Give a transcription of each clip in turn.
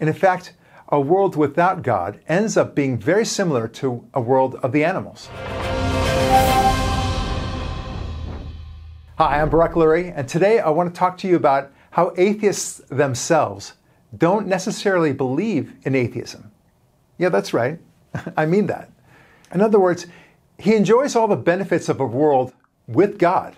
And in fact, a world without God ends up being very similar to a world of the animals. Hi, I'm Barak Lurie, and today I want to talk to you about how atheists themselves don't necessarily believe in atheism. Yeah, that's right. I mean that. In other words, he enjoys all the benefits of a world with God,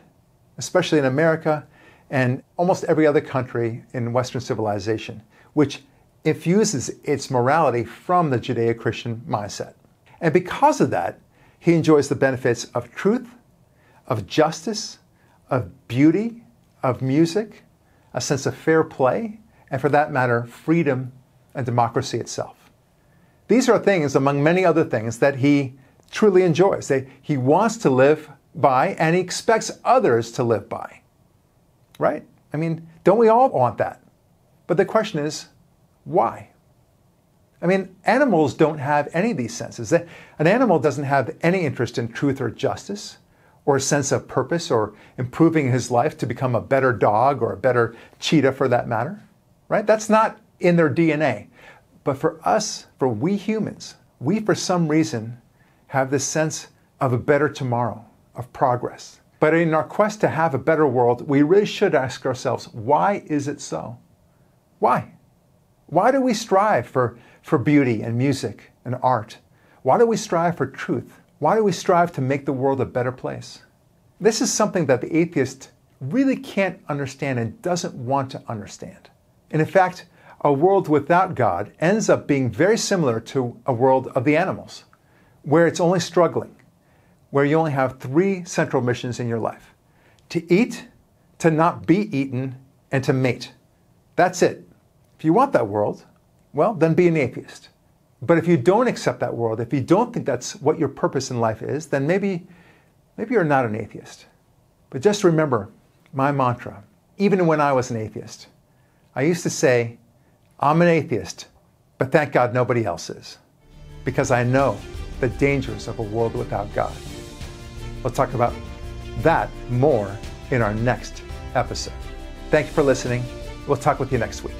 especially in America and almost every other country in Western civilization, which infuses its morality from the Judeo-Christian mindset. And because of that, he enjoys the benefits of truth, of justice, of beauty, of music, a sense of fair play, and for that matter, freedom and democracy itself. These are things, among many other things, that he truly enjoys. He wants to live by, and he expects others to live by. Right? I mean, don't we all want that? But the question is, why? I mean, animals don't have any of these senses. An animal doesn't have any interest in truth or justice, or a sense of purpose, or improving his life to become a better dog or a better cheetah for that matter, right? That's not in their DNA. But for us, for we humans, we for some reason have this sense of a better tomorrow, of progress. But in our quest to have a better world, we really should ask ourselves, why is it so? Why? Why do we strive for beauty and music and art? Why do we strive for truth? Why do we strive to make the world a better place? This is something that the atheist really can't understand and doesn't want to understand. And in fact, a world without God ends up being very similar to a world of the animals, where it's only struggling, where you only have three central missions in your life: to eat, to not be eaten, and to mate. That's it. If you want that world, well, then be an atheist. But if you don't accept that world, if you don't think that's what your purpose in life is, then maybe you're not an atheist. But just remember my mantra. Even when I was an atheist, I used to say, I'm an atheist, but thank God nobody else is, because I know the dangers of a world without God. We'll talk about that more in our next episode. Thank you for listening. We'll talk with you next week.